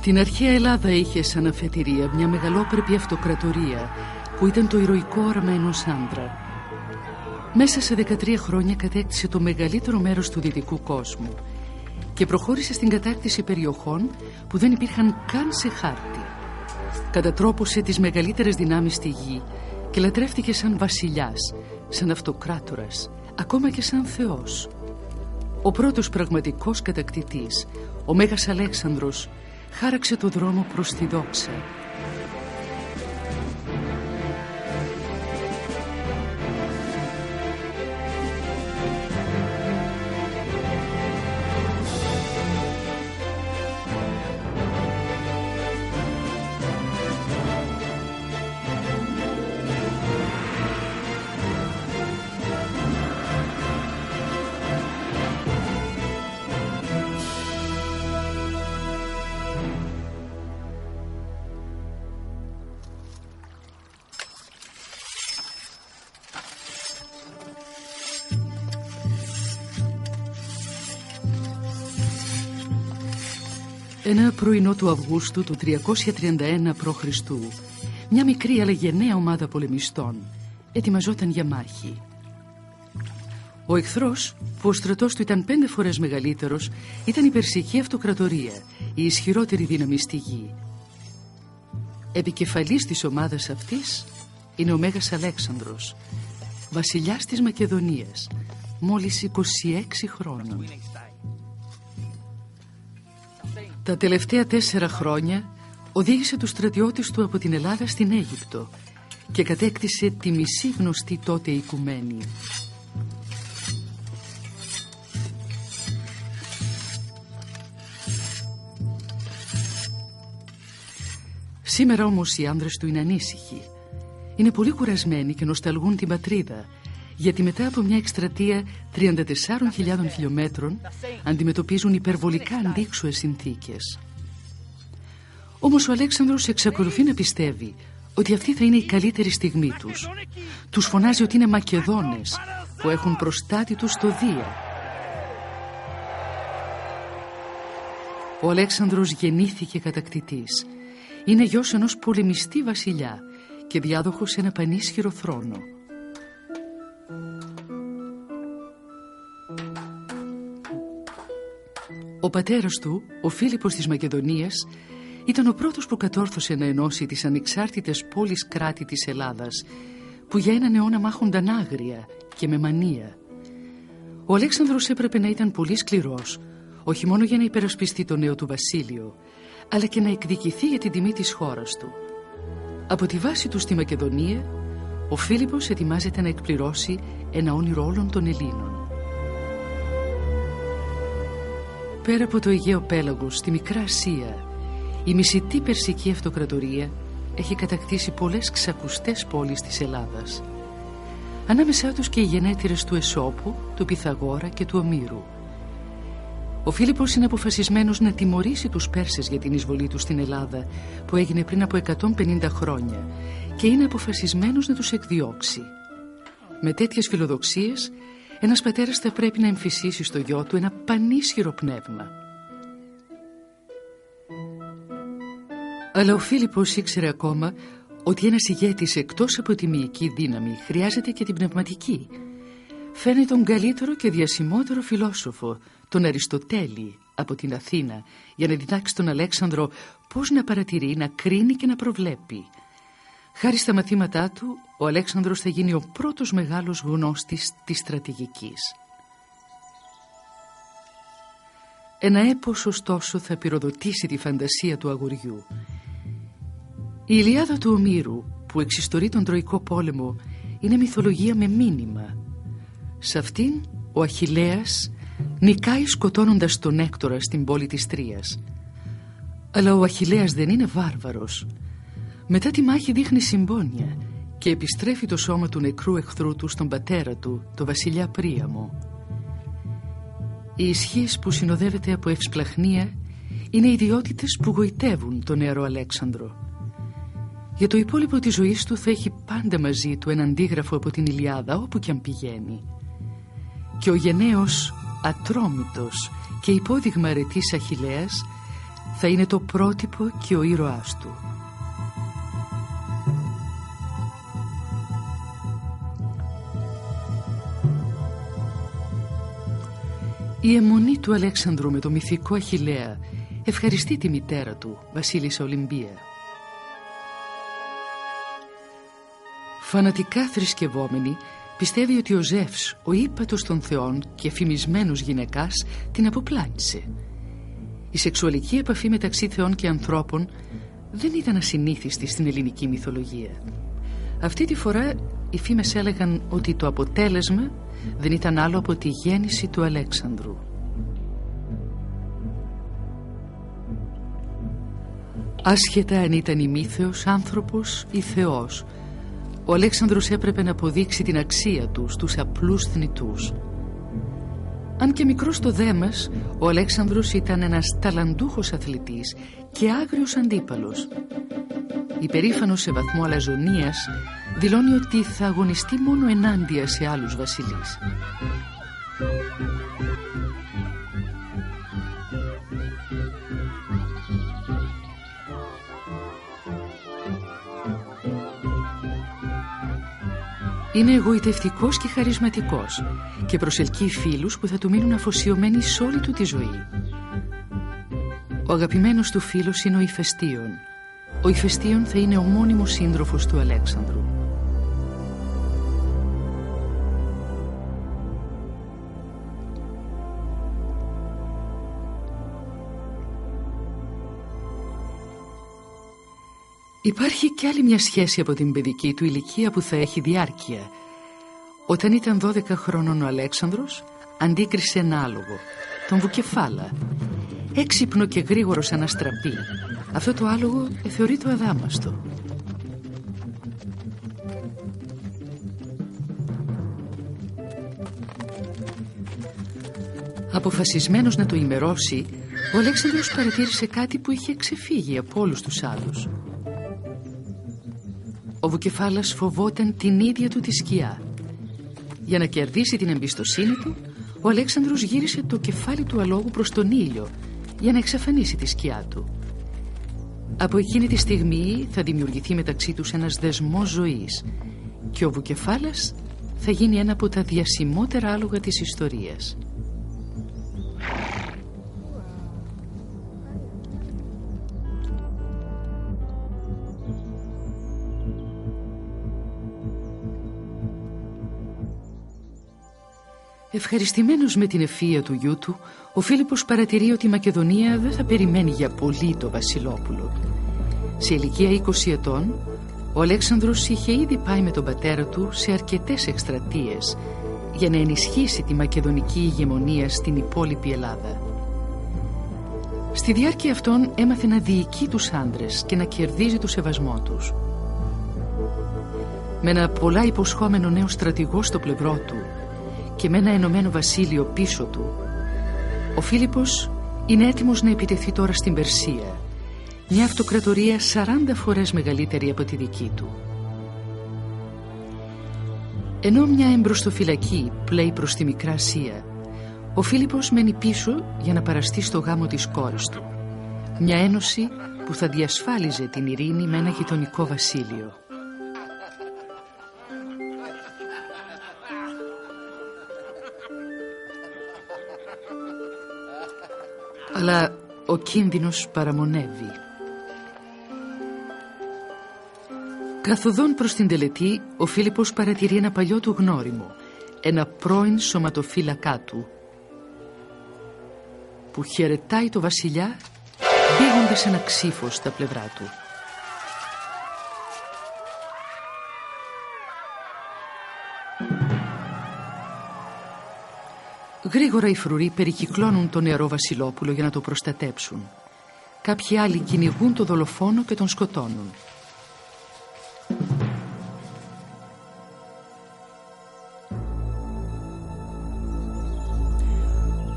Την αρχαία Ελλάδα είχε σαν αφετηρία μια μεγαλόπρεπη αυτοκρατορία που ήταν το ηρωικό όραμα ενός άντρα. Μέσα σε 13 χρόνια κατέκτησε το μεγαλύτερο μέρος του δυτικού κόσμου και προχώρησε στην κατάκτηση περιοχών που δεν υπήρχαν καν σε χάρτη. Κατατρόπωσε τις μεγαλύτερες δυνάμεις στη γη και λατρεύτηκε σαν βασιλιάς, σαν αυτοκράτορας, ακόμα και σαν θεός. Ο πρώτος πραγματικός κατακτητής, ο Μέγας Αλέξανδρος, χάραξε το δρόμο προς τη δόξα. Ένα πρωινό του Αυγούστου του 331 π.Χ. μια μικρή αλλά γενναία ομάδα πολεμιστών ετοιμαζόταν για μάχη. Ο εχθρός, που ο στρατός του ήταν 5 φορές μεγαλύτερος, ήταν η Περσική Αυτοκρατορία, η ισχυρότερη δύναμη στη γη. Επικεφαλής της ομάδας αυτής είναι ο Μέγας Αλέξανδρος, βασιλιάς της Μακεδονίας, μόλις 26 χρόνων. Τα τελευταία 4 χρόνια οδήγησε τους στρατιώτες του από την Ελλάδα στην Αίγυπτο και κατέκτησε τη μισή γνωστή τότε οικουμένη. Σήμερα όμως οι άνδρες του είναι ανήσυχοι. Είναι πολύ κουρασμένοι και νοσταλγούν την πατρίδα, γιατί μετά από μια εκστρατεία 34.000 χιλιόμετρων αντιμετωπίζουν υπερβολικά αντίξωες συνθήκες. Όμως ο Αλέξανδρος εξακολουθεί να πιστεύει ότι αυτή θα είναι η καλύτερη στιγμή τους. Τους φωνάζει ότι είναι Μακεδόνες που έχουν προστάτη τους το Δία. Ο Αλέξανδρος γεννήθηκε κατακτητής. Είναι γιος ενός πολεμιστή βασιλιά και διάδοχος σε ένα πανίσχυρο θρόνο. Ο πατέρας του, ο Φίλιππος της Μακεδονίας, ήταν ο πρώτος που κατόρθωσε να ενώσει τις ανεξάρτητες πόλεις κράτη της Ελλάδας, που για έναν αιώνα μάχονταν άγρια και με μανία. Ο Αλέξανδρος έπρεπε να ήταν πολύ σκληρός, όχι μόνο για να υπερασπιστεί το νέο του βασίλειο, αλλά και να εκδικηθεί για την τιμή της χώρας του. Από τη βάση του στη Μακεδονία, ο Φίλιππος ετοιμάζεται να εκπληρώσει ένα όνειρο όλων των Ελλήνων. Πέρα από το Αιγαίο Πέλαγος, στη Μικρά Ασία, η μισητή Περσική Αυτοκρατορία έχει κατακτήσει πολλές ξακουστές πόλεις της Ελλάδας. Ανάμεσά τους και οι γενέτειρες του Εσώπου, του Πυθαγόρα και του Ομήρου. Ο Φίλιππος είναι αποφασισμένος να τιμωρήσει τους Πέρσες για την εισβολή τους στην Ελλάδα, που έγινε πριν από 150 χρόνια, και είναι αποφασισμένος να τους εκδιώξει. Με τέτοιες φιλοδοξίες, ένας πατέρας θα πρέπει να εμφυσίσει στο γιο του ένα πανίσχυρο πνεύμα. Αλλά ο Φίλιππος ήξερε ακόμα ότι ένας ηγέτης εκτός από τη μυϊκή δύναμη χρειάζεται και την πνευματική. Φέρνει τον καλύτερο και διασημότερο φιλόσοφο, τον Αριστοτέλη, από την Αθήνα, για να διδάξει τον Αλέξανδρο πώς να παρατηρεί, να κρίνει και να προβλέπει. Χάρη στα μαθήματά του, ο Αλέξανδρος θα γίνει ο πρώτος μεγάλος γνώστης της στρατηγικής. Ένα έπος ωστόσο θα πυροδοτήσει τη φαντασία του αγοριού. Η Ιλιάδα του Ομήρου, που εξιστορεί τον Τροϊκό πόλεμο, είναι μυθολογία με μήνυμα. Σε αυτήν ο Αχιλλέας νικάει σκοτώνοντας τον Έκτορα στην πόλη της Τρίας. Αλλά ο Αχιλλέας δεν είναι βάρβαρος. Μετά τη μάχη δείχνει συμπόνια και επιστρέφει το σώμα του νεκρού εχθρού του στον πατέρα του, το βασιλιά Πρίαμο. Η ισχύς που συνοδεύεται από ευσπλαχνία είναι ιδιότητες που γοητεύουν τον νεαρό Αλέξανδρο. Για το υπόλοιπο της ζωής του θα έχει πάντα μαζί του ένα αντίγραφο από την Ιλιάδα όπου κι αν πηγαίνει. Και ο γενναίος, ατρόμητος και υπόδειγμα αρετής Αχιλλέας θα είναι το πρότυπο και ο ήρωάς του. Η αιμονή του Αλέξανδρου με το μυθικό Αχιλλέα ευχαριστεί τη μητέρα του, βασίλισσα Ολυμπία. Φανατικά θρησκευόμενη, πιστεύει ότι ο Ζεύς, ο ύπατος των θεών και φημισμένος γυναικάς, την αποπλάνησε. Η σεξουαλική επαφή μεταξύ θεών και ανθρώπων δεν ήταν ασυνήθιστη στην ελληνική μυθολογία. Αυτή τη φορά οι φήμες έλεγαν ότι το αποτέλεσμα δεν ήταν άλλο από τη γέννηση του Αλέξανδρου. Άσχετα αν ήταν ημίθεος, άνθρωπος ή θεός, ο Αλέξανδρος έπρεπε να αποδείξει την αξία του στους απλούς θνητούς. Αν και μικρός στο δέμας, ο Αλέξανδρος ήταν ένας ταλαντούχος αθλητής και άγριος αντίπαλος. Υπερήφανος σε βαθμό αλαζονίας, δηλώνει ότι θα αγωνιστεί μόνο ενάντια σε άλλους βασιλείς. Είναι εγωιτευτικός και χαρισματικός και προσελκύει φίλους που θα του μείνουν αφοσιωμένοι σε όλη του τη ζωή. Ο αγαπημένος του φίλος είναι ο Ηφαιστίων. Ο Ηφαιστίων θα είναι ο μόνιμος σύντροφος του Αλέξανδρου. Υπάρχει κι άλλη μια σχέση από την παιδική του ηλικία που θα έχει διάρκεια. Όταν ήταν 12 χρόνων ο Αλέξανδρος αντίκρισε ένα άλογο, τον Βουκεφάλα. Έξυπνο και γρήγορο σαν αστραπή, αυτό το άλογο θεωρείται αδάμαστο. Αποφασισμένος να το ημερώσει, ο Αλέξανδρος παρατήρησε κάτι που είχε ξεφύγει από όλους τους άλλους. Ο Βουκεφάλας φοβόταν την ίδια του τη σκιά. Για να κερδίσει την εμπιστοσύνη του, ο Αλέξανδρος γύρισε το κεφάλι του αλόγου προς τον ήλιο για να εξαφανίσει τη σκιά του. Από εκείνη τη στιγμή θα δημιουργηθεί μεταξύ τους ένας δεσμός ζωής και ο Βουκεφάλας θα γίνει ένα από τα διασημότερα άλογα της ιστορίας. Ευχαριστημένος με την ευφυΐα του γιού του, ο Φίλιππος παρατηρεί ότι η Μακεδονία δεν θα περιμένει για πολύ το βασιλόπουλο. Σε ηλικία 20 ετών, ο Αλέξανδρος είχε ήδη πάει με τον πατέρα του σε αρκετές εκστρατείες για να ενισχύσει τη μακεδονική ηγεμονία στην υπόλοιπη Ελλάδα. Στη διάρκεια αυτών έμαθε να διοικεί τους άντρες και να κερδίζει το σεβασμό τους. Με ένα πολλά υποσχόμενο νέο στρατηγό στο πλευρό του και με ένα ενωμένο βασίλειο πίσω του, ο Φίλιππος είναι έτοιμος να επιτεθεί τώρα στην Περσία, μια αυτοκρατορία 40 φορές μεγαλύτερη από τη δική του. Ενώ μια εμπροστοφυλακή πλέει προς τη Μικρά Ασία, ο Φίλιππος μένει πίσω για να παραστεί στο γάμο της κόρης του, μια ένωση που θα διασφάλιζε την ειρήνη με ένα γειτονικό βασίλειο. Αλλά ο κίνδυνος παραμονεύει. Καθοδόν προς την τελετή, ο Φίλιππος παρατηρεί ένα παλιό του γνώριμο, ένα πρώην σωματοφύλακά του, που χαιρετάει το βασιλιά μπήγοντας ένα ξύφος στα πλευρά του. Γρήγορα οι φρουροί περικυκλώνουν το νεαρό βασιλόπουλο για να το προστατέψουν. Κάποιοι άλλοι κυνηγούν το δολοφόνο και τον σκοτώνουν.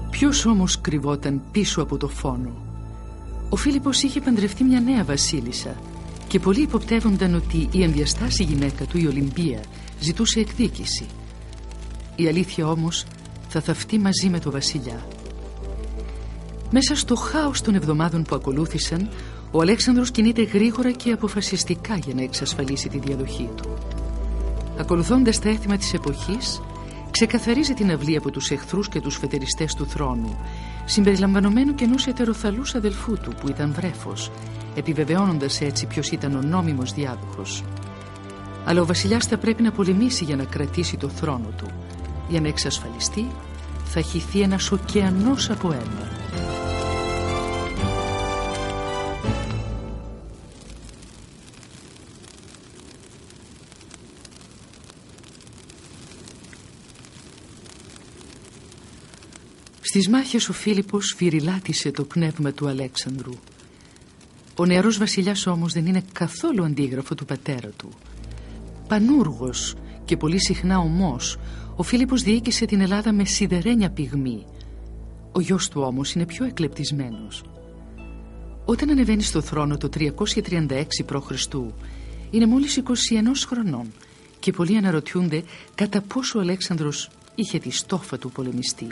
Ποιος όμως κρυβόταν πίσω από το φόνο? Ο Φίλιππος είχε παντρευτεί μια νέα βασίλισσα και πολλοί υποπτεύονταν ότι η ενδιαστάση γυναίκα του, η Ολυμπία, ζητούσε εκδίκηση. Η αλήθεια όμως θα θαυτεί μαζί με το βασιλιά. Μέσα στο χάος των εβδομάδων που ακολούθησαν, ο Αλέξανδρος κινείται γρήγορα και αποφασιστικά για να εξασφαλίσει τη διαδοχή του. Ακολουθώντας τα έθιμα της εποχής, ξεκαθαρίζει την αυλή από τους εχθρούς και τους φετεριστές του θρόνου, συμπεριλαμβανομένου και ενός ετεροθαλούς αδελφού του που ήταν βρέφος, επιβεβαιώνοντας έτσι ποιος ήταν ο νόμιμος διάδοχος. Αλλά ο βασιλιάς θα πρέπει να πολεμήσει για να κρατήσει το θρόνο του. Για να εξασφαλιστεί, θα χυθεί ένας ωκεανός από αίμα. Στις μάχες ο Φίλιππος φυριλάτησε το πνεύμα του Αλέξανδρου. Ο νεαρός βασιλιάς όμως δεν είναι καθόλου αντίγραφο του πατέρα του. Πανούργος και πολύ συχνά ομός, ο Φίλιππος διοίκησε την Ελλάδα με σιδερένια πυγμή. Ο γιος του όμως είναι πιο εκλεπτισμένος. Όταν ανεβαίνει στο θρόνο το 336 π.Χ. είναι μόλις 21 χρονών και πολλοί αναρωτιούνται κατά πόσο ο Αλέξανδρος είχε τη στόφα του πολεμιστή.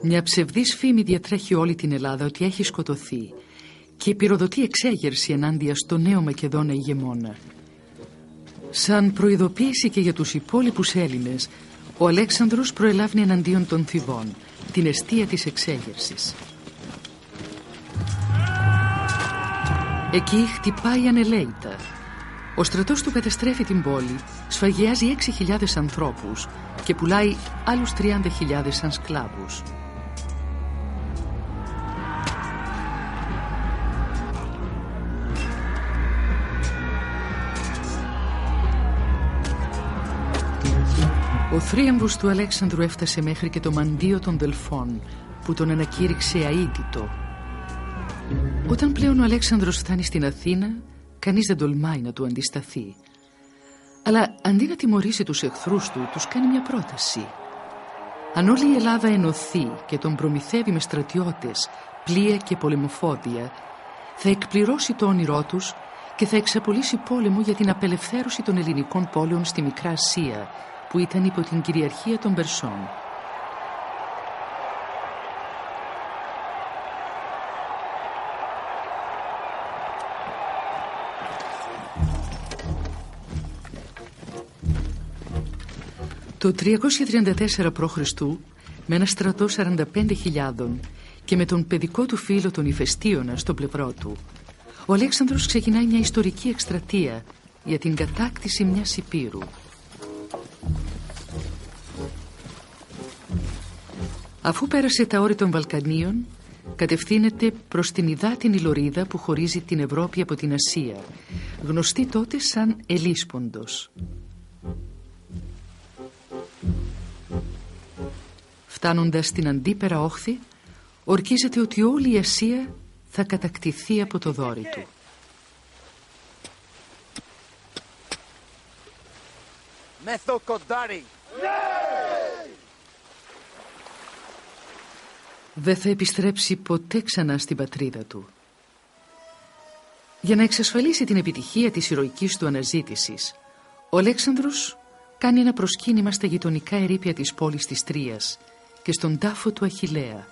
Μια ψευδής φήμη διατρέχει όλη την Ελλάδα ότι έχει σκοτωθεί και πυροδοτεί εξέγερση ενάντια στο νέο Μακεδόνα ηγεμόνα. Σαν προειδοποίηση και για τους υπόλοιπους Έλληνες, ο Αλέξανδρος προελάβει εναντίον των Θηβών, την εστία της εξέγερσης. Εκεί χτυπάει ανελαίητα. Ο στρατός του καταστρέφει την πόλη, σφαγιάζει 6.000 ανθρώπους και πουλάει άλλους 30.000 σαν σκλάβους. Ο θρίαμβος του Αλέξανδρου έφτασε μέχρι και το μαντίο των Δελφών, που τον ανακήρυξε αείτητο. Όταν πλέον ο Αλέξανδρος φτάνει στην Αθήνα, κανείς δεν τολμάει να του αντισταθεί. Αλλά αντί να τιμωρήσει τους εχθρούς του, τους κάνει μια πρόταση. Αν όλη η Ελλάδα ενωθεί και τον προμηθεύει με στρατιώτες, πλοία και πολεμοφόδια, θα εκπληρώσει το όνειρό τους και θα εξαπολύσει πόλεμο για την απελευθέρωση των ελληνικών πόλεων στη Μικρά Ασία, που ήταν υπό την κυριαρχία των Περσών. Το 334 π.Χ. με ένα στρατό 45.000 και με τον παιδικό του φίλο τον Ηφαιστίωνα στο πλευρό του, ο Αλέξανδρος ξεκινάει μια ιστορική εκστρατεία για την κατάκτηση μιας υπήρου. Αφού πέρασε τα όρη των Βαλκανίων, κατευθύνεται προς την υδάτινη λωρίδα που χωρίζει την Ευρώπη από την Ασία, γνωστή τότε σαν Ελίσποντος. Φτάνοντας στην αντίπερα όχθη, ορκίζεται ότι όλη η Ασία θα κατακτηθεί από το δόρυ του. Μεθοκοντάρι! Δεν θα επιστρέψει ποτέ ξανά στην πατρίδα του. Για να εξασφαλίσει την επιτυχία της ηρωικής του αναζήτησης, ο Αλέξανδρος κάνει ένα προσκύνημα στα γειτονικά ερείπια της πόλης της Τρίας και στον τάφο του Αχιλλέα.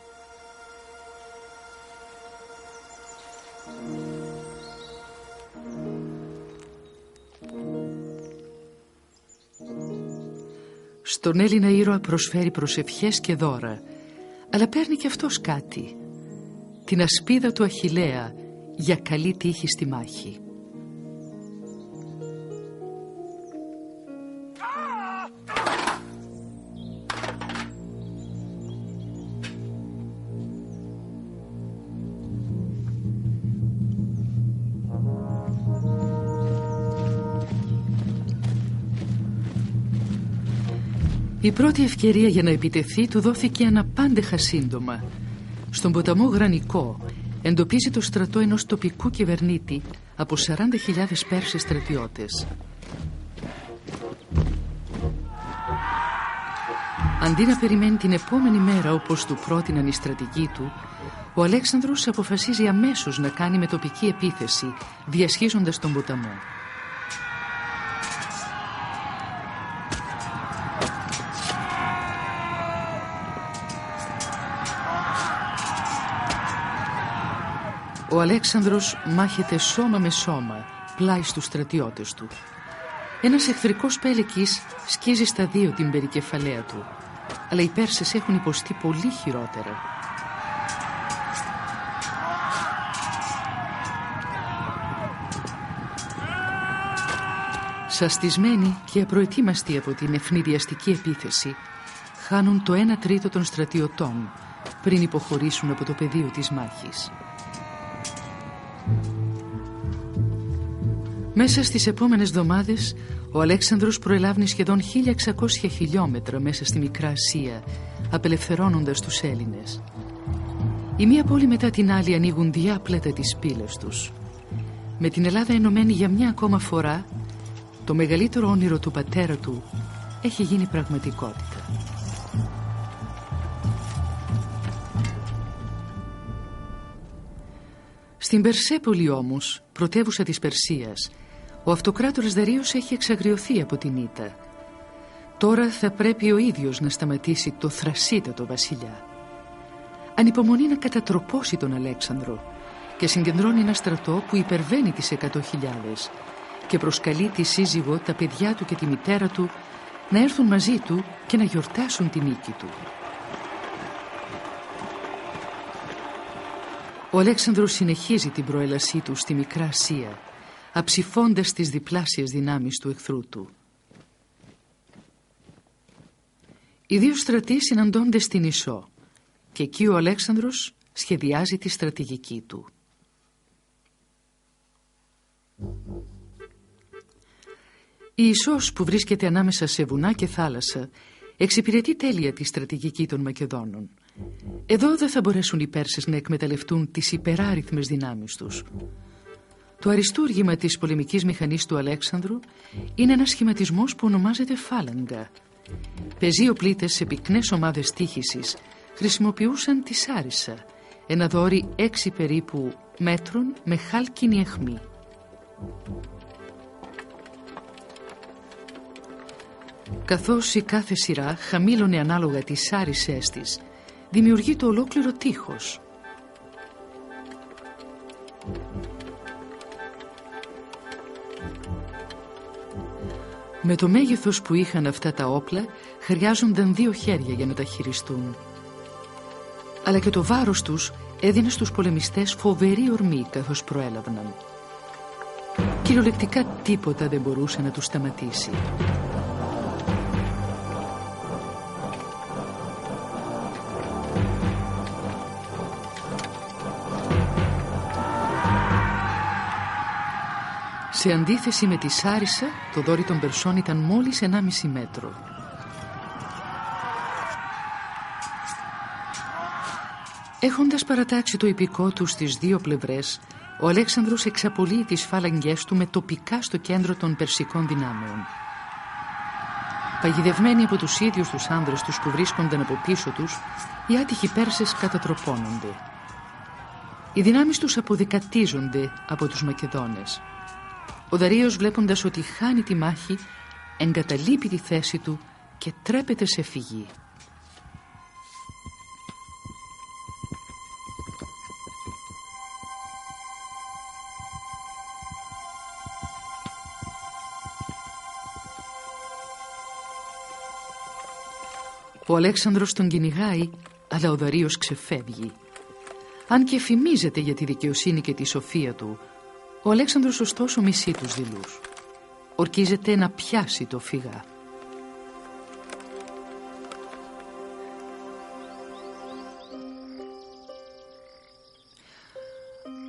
Στον Έλληνα ήρωα προσφέρει προσευχές και δώρα, αλλά παίρνει και αυτός κάτι, την ασπίδα του Αχιλλέα για καλή τύχη στη μάχη. Η πρώτη ευκαιρία για να επιτεθεί του δόθηκε αναπάντεχα σύντομα. Στον ποταμό Γρανικό εντοπίζει το στρατό ενός τοπικού κυβερνήτη από 40.000 Πέρσες στρατιώτες. Αντί να περιμένει την επόμενη μέρα όπως του πρότειναν οι στρατηγοί του, ο Αλέξανδρος αποφασίζει αμέσως να κάνει μετοπική επίθεση, διασχίζοντας τον ποταμό. Ο Αλέξανδρος μάχεται σώμα με σώμα πλάι στους στρατιώτες του. Ένας εχθρικός πέλεκης σκίζει στα δύο την περικεφαλαία του, αλλά οι Πέρσες έχουν υποστεί πολύ χειρότερα. Σαστισμένοι και απροετοίμαστοι από την ευνηδιαστική επίθεση, χάνουν το 1/3 των στρατιωτών πριν υποχωρήσουν από το πεδίο της μάχης. Μέσα στις επόμενες εβδομάδες, ο Αλέξανδρος προελάβει σχεδόν 1600 χιλιόμετρα μέσα στη Μικρά Ασία, απελευθερώνοντας τους Έλληνες. Η μία πόλη μετά την άλλη ανοίγουν διάπλατα τις πύλες τους. Με την Ελλάδα ενωμένη για μια ακόμα φορά, το μεγαλύτερο όνειρο του πατέρα του έχει γίνει πραγματικότητα. Στην Περσέπολη όμως, πρωτεύουσα της Περσίας, ο αυτοκράτορας Δαρείος έχει εξαγριωθεί από την ήττα. Τώρα θα πρέπει ο ίδιος να σταματήσει το θρασίτατο βασιλιά. Ανυπομονεί να κατατροπώσει τον Αλέξανδρο και συγκεντρώνει ένα στρατό που υπερβαίνει τις 100.000 και προσκαλεί τη σύζυγο, τα παιδιά του και τη μητέρα του να έρθουν μαζί του και να γιορτάσουν τη νίκη του. Ο Αλέξανδρος συνεχίζει την προέλασή του στη Μικρά Ασία, αψηφώντας τις διπλάσιες δυνάμεις του εχθρού του. Οι δύο στρατοί συναντώνται στην Ισό και εκεί ο Αλέξανδρος σχεδιάζει τη στρατηγική του. Η Ισός, που βρίσκεται ανάμεσα σε βουνά και θάλασσα, εξυπηρετεί τέλεια τη στρατηγική των Μακεδόνων. Εδώ δεν θα μπορέσουν οι Πέρσες να εκμεταλλευτούν τις υπεράριθμες δυνάμεις τους. Το αριστούργημα της πολεμικής μηχανής του Αλέξανδρου είναι ένας σχηματισμός που ονομάζεται φάλαγγα. Πεζοί-οπλίτες σε πυκνές ομάδες τύχησης χρησιμοποιούσαν τη σάρισα, ένα δόρυ 6 περίπου μέτρων με χάλκινη αιχμή. Καθώς η κάθε σειρά χαμήλωνε ανάλογα τις σάρισές της, δημιουργεί το ολόκληρο τείχος. Με το μέγεθος που είχαν αυτά τα όπλα, χρειάζονταν 2 χέρια για να τα χειριστούν. Αλλά και το βάρος τους έδινε στους πολεμιστές φοβερή ορμή καθώς προέλαβναν. Κυριολεκτικά τίποτα δεν μπορούσε να τους σταματήσει. Σε αντίθεση με τη σάρισα, το δόρυ των Περσών ήταν μόλις 1,5 μέτρο. Έχοντας παρατάξει το ιππικό του στις 2 πλευρές, ο Αλέξανδρος εξαπολύει τις φάλαγγες του με τοπικά στο κέντρο των περσικών δυνάμεων. Παγιδευμένοι από τους ίδιους τους άνδρες τους που βρίσκονταν από πίσω τους, οι άτυχοι Πέρσες κατατροπώνονται. Οι δυνάμεις τους αποδεκατίζονται από τους Μακεδόνες. Ο Δαρείος, βλέποντας ότι χάνει τη μάχη, εγκαταλείπει τη θέση του και τρέπεται σε φυγή. Ο Αλέξανδρος τον κυνηγάει, αλλά ο Δαρείος ξεφεύγει. Αν και φημίζεται για τη δικαιοσύνη και τη σοφία του, ο Αλέξανδρος ωστόσο μισεί τους δειλούς. Ορκίζεται να πιάσει το φυγά.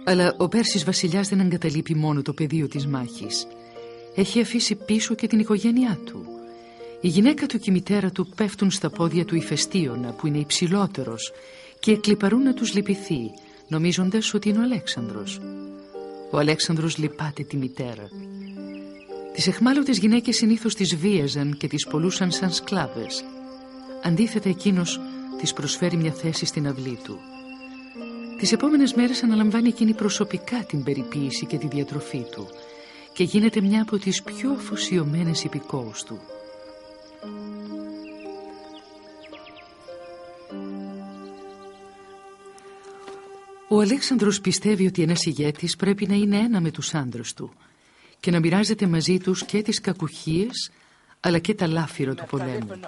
Αλλά ο Πέρσης βασιλιάς δεν εγκαταλείπει μόνο το πεδίο της μάχης. Έχει αφήσει πίσω και την οικογένειά του. Η γυναίκα του και η μητέρα του πέφτουν στα πόδια του Ηφαιστίωνα, που είναι υψηλότερος, και εκλιπαρούν να τους λυπηθεί, νομίζοντας ότι είναι ο Αλέξανδρος. Ο Αλέξανδρος λυπάται τη μητέρα. Τις εχμάλωτες γυναίκες συνήθως τις βίαζαν και τις πολλούσαν σαν σκλάβες. Αντίθετα, εκείνος της προσφέρει μια θέση στην αυλή του. Τις επόμενες μέρες αναλαμβάνει εκείνη προσωπικά την περιποίηση και τη διατροφή του και γίνεται μια από τις πιο αφοσιωμένες υπηκόους του. Ο Αλέξανδρος πιστεύει ότι ένας ηγέτης πρέπει να είναι ένα με τους άντρες του και να μοιράζεται μαζί τους και τις κακουχίες αλλά και τα λάφυρα του πολέμου.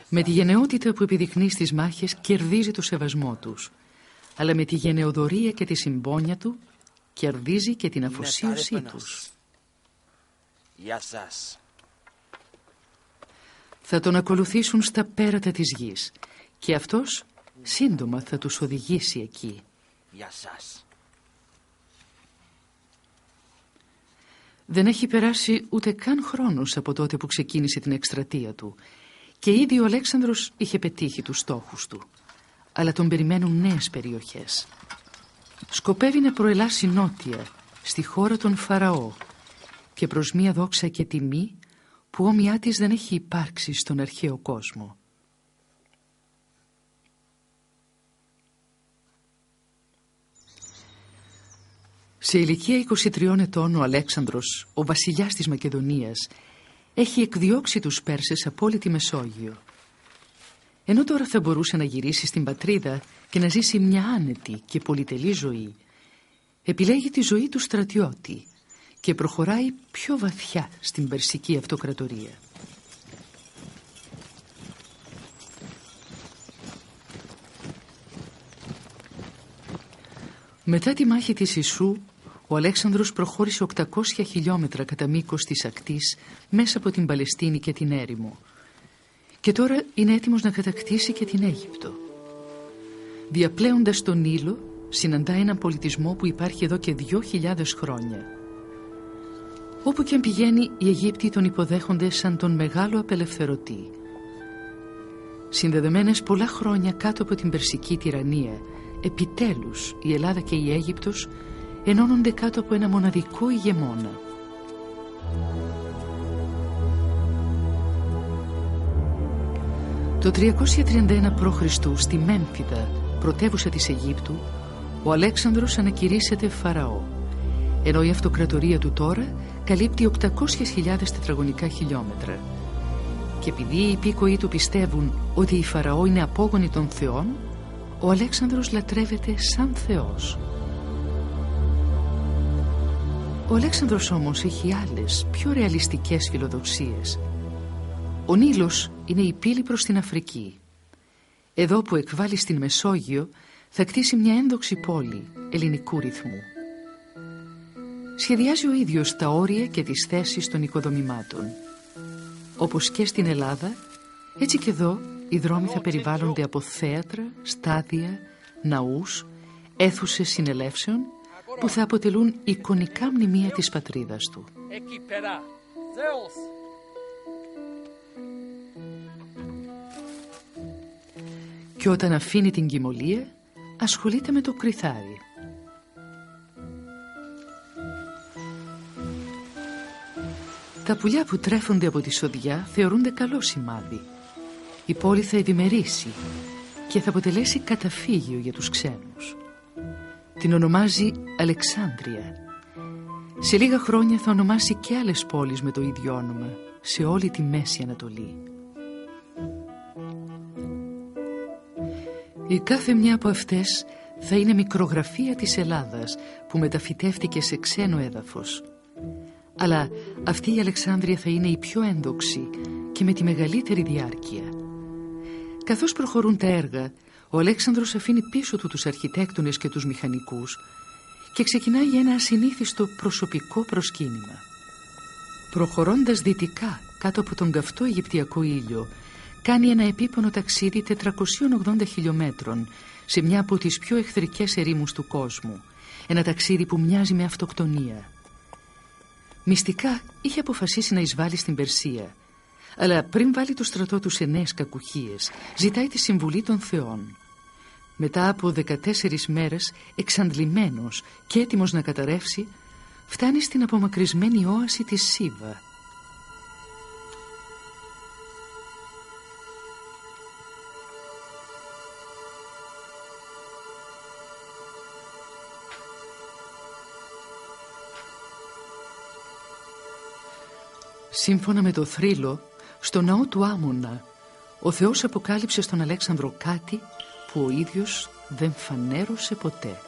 Με τη γενναιότητα που επιδεικνύει στις μάχες κερδίζει το σεβασμό τους, αλλά με τη γενναιοδωρία και τη συμπόνια του κερδίζει και την αφοσίωσή τους. Θα τον ακολουθήσουν στα πέρατα της γης και αυτός σύντομα θα τους οδηγήσει εκεί. Δεν έχει περάσει ούτε καν χρόνος από τότε που ξεκίνησε την εκστρατεία του και ήδη ο Αλέξανδρος είχε πετύχει τους στόχους του. Αλλά τον περιμένουν νέες περιοχές. Σκοπεύει να προελάσει νότια, στη χώρα των Φαραώ και προς μία δόξα και τιμή που όμοιά της δεν έχει υπάρξει στον αρχαίο κόσμο. Σε ηλικία 23 ετών ο Αλέξανδρος, ο βασιλιάς της Μακεδονίας, έχει εκδιώξει τους Πέρσες από όλη τη Μεσόγειο. Ενώ τώρα θα μπορούσε να γυρίσει στην πατρίδα και να ζήσει μια άνετη και πολυτελή ζωή, επιλέγει τη ζωή του στρατιώτη και προχωράει πιο βαθιά στην Περσική Αυτοκρατορία. Μετά τη μάχη της Ισσού, ο Αλέξανδρος προχώρησε 800 χιλιόμετρα κατά μήκος της ακτής μέσα από την Παλαιστίνη και την έρημο. Και τώρα είναι έτοιμος να κατακτήσει και την Αίγυπτο. Διαπλέοντας τον Νείλο, συναντά έναν πολιτισμό που υπάρχει εδώ και 2.000 χρόνια. Όπου και αν πηγαίνει, οι Αιγύπτιοι τον υποδέχονται σαν τον μεγάλο απελευθερωτή. Συνδεδεμένες πολλά χρόνια κάτω από την Περσική τυραννία, επιτέλους η Ελλάδα και η Αίγυπτος ενώνονται κάτω από ένα μοναδικό ηγεμόνα. Το 331 π.Χ. στη Μέμφυδα, πρωτεύουσα της Αιγύπτου, ο Αλέξανδρος ανακηρύσσεται Φαραώ, ενώ η αυτοκρατορία του τώρα καλύπτει 800.000 τετραγωνικά χιλιόμετρα. Και επειδή οι υπήκοοι του πιστεύουν ότι η Φαραώ είναι απόγονη των θεών, ο Αλέξανδρος λατρεύεται σαν θεός. Ο Αλέξανδρος όμως έχει άλλες, πιο ρεαλιστικές φιλοδοξίες. Ο Νείλος είναι η πύλη προς την Αφρική. Εδώ που εκβάλλει στην Μεσόγειο θα κτίσει μια ένδοξη πόλη ελληνικού ρυθμού. Σχεδιάζει ο ίδιος τα όρια και τις θέσεις των οικοδομημάτων. Όπως και στην Ελλάδα, έτσι και εδώ οι δρόμοι θα περιβάλλονται από θέατρα, στάδια, ναούς, αίθουσες συνελεύσεων που θα αποτελούν εικονικά μνημεία της πατρίδας του. Και όταν αφήνει την κοιμωλία, ασχολείται με το κριθάρι. Τα πουλιά που τρέφονται από τη σοδιά θεωρούνται καλό σημάδι. Η πόλη θα ευημερήσει και θα αποτελέσει καταφύγιο για τους ξένους. Την ονομάζει Αλεξάνδρεια. Σε λίγα χρόνια θα ονομάσει και άλλες πόλεις με το ίδιο όνομα σε όλη τη Μέση Ανατολή. Η κάθε μια από αυτές θα είναι μικρογραφία της Ελλάδας που μεταφυτεύτηκε σε ξένο έδαφος. Αλλά αυτή η Αλεξάνδρεια θα είναι η πιο ένδοξη και με τη μεγαλύτερη διάρκεια. Καθώς προχωρούν τα έργα, ο Αλέξανδρος αφήνει πίσω του τους αρχιτέκτονες και τους μηχανικούς και ξεκινάει ένα ασυνήθιστο προσωπικό προσκύνημα. Προχωρώντας δυτικά κάτω από τον καυτό Αιγυπτιακό ήλιο, κάνει ένα επίπονο ταξίδι 480 χιλιόμετρων σε μια από τις πιο εχθρικές ερήμους του κόσμου. Ένα ταξίδι που μοιάζει με αυτοκτονία. Μυστικά είχε αποφασίσει να εισβάλει στην Περσία, αλλά πριν βάλει το στρατό του σε νέες κακουχίες, ζητάει τη συμβουλή των θεών. Μετά από 14 μέρες, εξαντλημένος και έτοιμος να καταρρεύσει, φτάνει στην απομακρυσμένη όαση της Σίβα. Σύμφωνα με το θρύλο, στο ναό του Άμμονα, ο Θεός αποκάλυψε στον Αλέξανδρο κάτι που ο ίδιος δεν φανέρωσε ποτέ.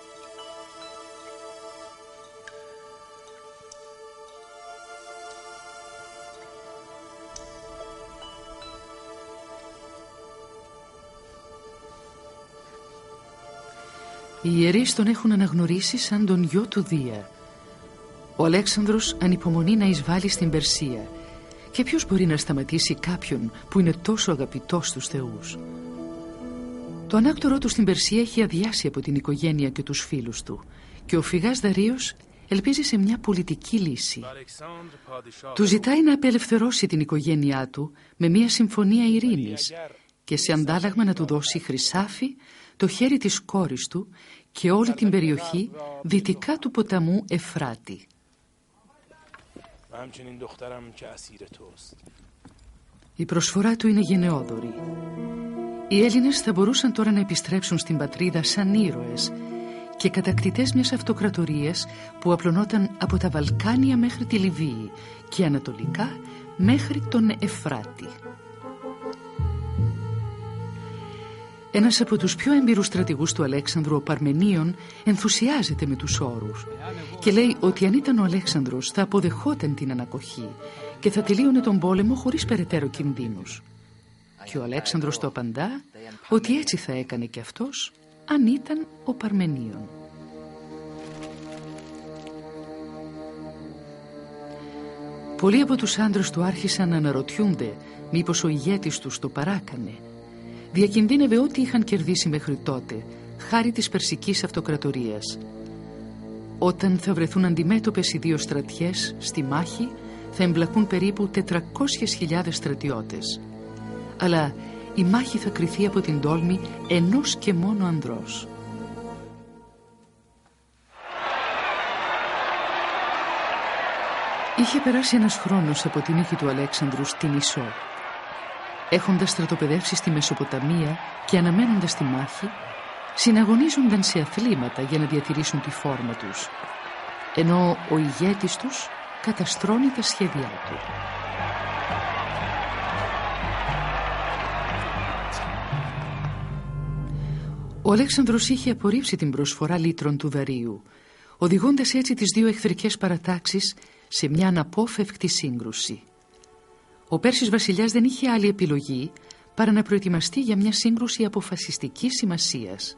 Οι ιερείς τον έχουν αναγνωρίσει σαν τον γιο του Δία. Ο Αλέξανδρος ανυπομονεί να εισβάλλει στην Περσία. Και ποιος μπορεί να σταματήσει κάποιον που είναι τόσο αγαπητός στους θεούς? Το ανάκτορό του στην Περσία έχει αδειάσει από την οικογένεια και τους φίλους του και ο φυγάς Δαρείος ελπίζει σε μια πολιτική λύση. Του ζητάει να απελευθερώσει την οικογένειά του με μια συμφωνία ειρήνης και σε αντάλλαγμα να του δώσει χρυσάφι, το χέρι της κόρης του και όλη την περιοχή δυτικά του ποταμού Εφράτη. Η προσφορά του είναι γενναιόδορη. Οι Έλληνες θα μπορούσαν τώρα να επιστρέψουν στην πατρίδα σαν ήρωες και κατακτητές μιας αυτοκρατορίας που απλωνόταν από τα Βαλκάνια μέχρι τη Λιβύη και ανατολικά μέχρι τον Εφράτη. Ένας από τους πιο έμπειρους στρατηγούς του Αλέξανδρου, ο Παρμενίων, ενθουσιάζεται με τους όρους και λέει ότι αν ήταν ο Αλέξανδρος θα αποδεχόταν την ανακοχή και θα τελείωνε τον πόλεμο χωρίς περαιτέρω κινδύνους. Και ο Αλέξανδρος το απαντά ότι έτσι θα έκανε και αυτός αν ήταν ο Παρμενίων. Πολλοί από τους άντρες του άρχισαν να αναρωτιούνται μήπως ο ηγέτης τους το παράκανε. Διακινδύνευε ό,τι είχαν κερδίσει μέχρι τότε, χάρη της Περσικής Αυτοκρατορίας. Όταν θα βρεθούν αντιμέτωπες οι δύο στρατιές στη μάχη, θα εμπλακούν περίπου 400.000 στρατιώτες. Αλλά η μάχη θα κριθεί από την τόλμη ενός και μόνο ανδρός. Είχε περάσει ένας χρόνος από τη νίκη του Αλέξανδρου στην Ισό. Έχοντας στρατοπεδεύσει στη Μεσοποταμία και αναμένοντας τη μάχη, συναγωνίζονταν σε αθλήματα για να διατηρήσουν τη φόρμα τους, ενώ ο ηγέτης τους καταστρώνει τα σχέδιά του. Ο Αλέξανδρος είχε απορρίψει την προσφορά λύτρων του Δαρείου, οδηγώντας έτσι τις δύο εχθρικές παρατάξεις σε μια αναπόφευκτη σύγκρουση. Ο Πέρσης βασιλιάς δεν είχε άλλη επιλογή παρά να προετοιμαστεί για μια σύγκρουση αποφασιστικής σημασίας.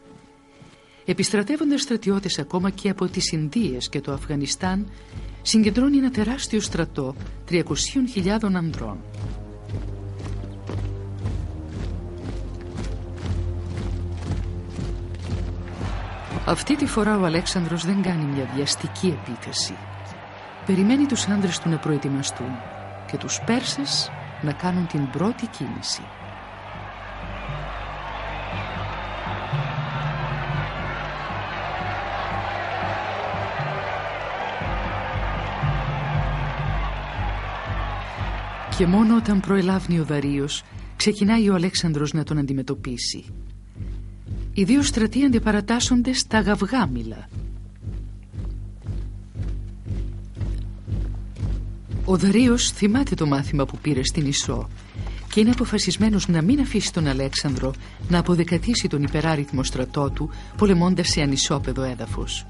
Επιστρατεύοντας στρατιώτες ακόμα και από τις Ινδίες και το Αφγανιστάν, συγκεντρώνει ένα τεράστιο στρατό 300.000 ανδρών. Αυτή τη φορά ο Αλέξανδρος δεν κάνει μια βιαστική επίθεση. Περιμένει τους άντρες του να προετοιμαστούν και τους Πέρσες να κάνουν την πρώτη κίνηση. Και μόνο όταν προελάβει ο Δαρείος ξεκινάει ο Αλέξανδρος να τον αντιμετωπίσει. Οι δύο στρατοί αντιπαρατάσσονται στα Γαυγάμιλα. Ο Δαρείος θυμάται το μάθημα που πήρε στην Ισό και είναι αποφασισμένος να μην αφήσει τον Αλέξανδρο να αποδεκατήσει τον υπεράριθμο στρατό του πολεμώντας σε ανισόπεδο έδαφος.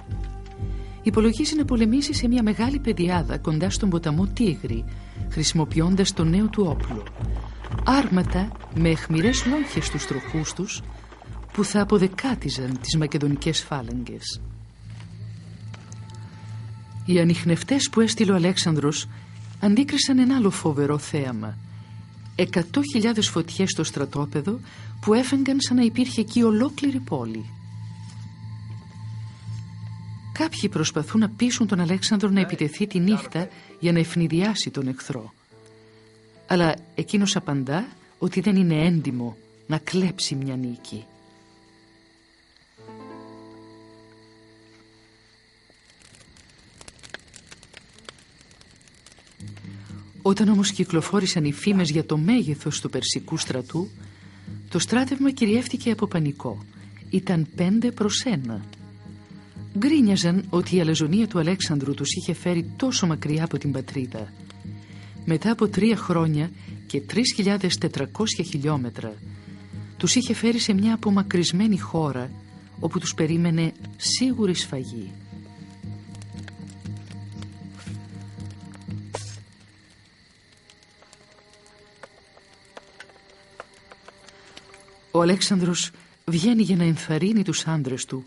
Υπολογίζει να πολεμήσει σε μια μεγάλη πεδιάδα κοντά στον ποταμό Τίγρη, χρησιμοποιώντας το νέο του όπλο, άρματα με αιχμηρές λόγχες στους τροχούς τους που θα αποδεκάτιζαν τις μακεδονικές φάλαγγες. Οι ανιχνευτές που έστειλε ο Αλέξανδρος αντίκρισαν ένα άλλο φοβερό θέαμα. 100.000 φωτιές στο στρατόπεδο που έφεγγαν σαν να υπήρχε εκεί ολόκληρη πόλη. Κάποιοι προσπαθούν να πείσουν τον Αλέξανδρο να επιτεθεί τη νύχτα για να ευνηδιάσει τον εχθρό. Αλλά εκείνος απαντά ότι δεν είναι έντιμο να κλέψει μια νίκη. Όταν όμως κυκλοφόρησαν οι φήμες για το μέγεθος του περσικού στρατού, το στράτευμα κυριεύτηκε από πανικό. Ήταν 5-1. Γκρίνιαζαν ότι η αλαζονία του Αλέξανδρου τους είχε φέρει τόσο μακριά από την πατρίδα. Μετά από 3 χρόνια και 3.400 χιλιόμετρα τους είχε φέρει σε μια απομακρυσμένη χώρα όπου τους περίμενε σίγουρη σφαγή. Ο Αλέξανδρος βγαίνει για να ενθαρρύνει τους άντρες του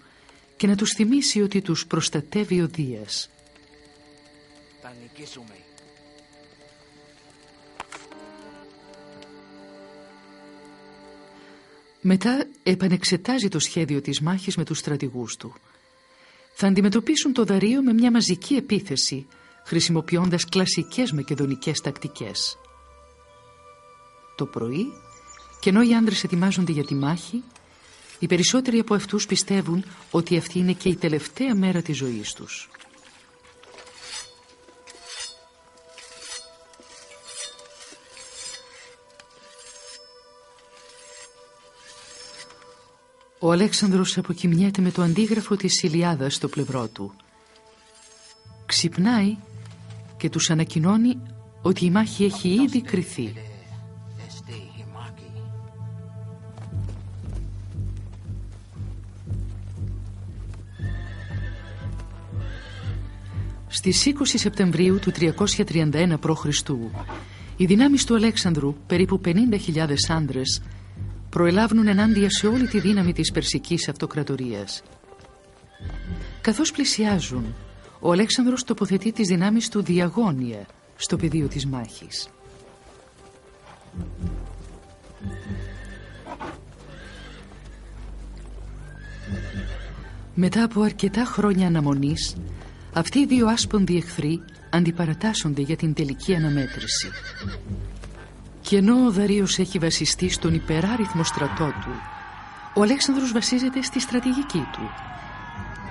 και να τους θυμίσει ότι τους προστατεύει ο Δίας. Θα νικήσουμε. Μετά επανεξετάζει το σχέδιο της μάχης με τους στρατηγούς του. Θα αντιμετωπίσουν το Δαρείο με μια μαζική επίθεση, χρησιμοποιώντας κλασικές μακεδονικές τακτικές. Το πρωί, και ενώ οι άντρες ετοιμάζονται για τη μάχη, οι περισσότεροι από αυτούς πιστεύουν ότι αυτή είναι και η τελευταία μέρα της ζωής τους. Ο Αλέξανδρος αποκοιμιέται με το αντίγραφο της Ηλιάδας στο πλευρό του. Ξυπνάει και τους ανακοινώνει ότι η μάχη έχει ήδη κριθεί. Στις 20 Σεπτεμβρίου του 331 π.Χ. οι δυνάμεις του Αλέξανδρου, περίπου 50.000 άντρες, προελάβουν ενάντια σε όλη τη δύναμη της Περσικής Αυτοκρατορίας. Καθώς πλησιάζουν, ο Αλέξανδρος τοποθετεί τις δυνάμεις του διαγώνια στο πεδίο της μάχης. Μετά από αρκετά χρόνια αναμονής, αυτοί οι δύο άσπονδοι εχθροί αντιπαρατάσσονται για την τελική αναμέτρηση. Και ενώ ο Δαρείος έχει βασιστεί στον υπεράριθμο στρατό του, ο Αλέξανδρος βασίζεται στη στρατηγική του.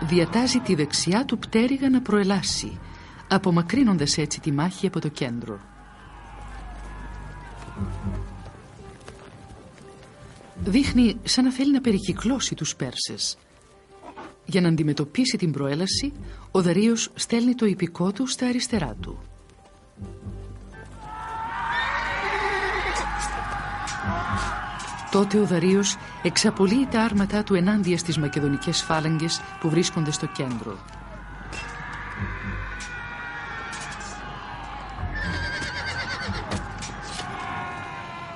Διατάζει τη δεξιά του πτέρυγα να προελάσει, απομακρύνοντας έτσι τη μάχη από το κέντρο. Δείχνει σαν να θέλει να περικυκλώσει τους Πέρσες. Για να αντιμετωπίσει την προέλαση, ο Δαρείος στέλνει το ιππικό του στα αριστερά του. Τότε ο Δαρείος εξαπολύει τα άρματά του ενάντια στις μακεδονικές φάλαγγες που βρίσκονται στο κέντρο.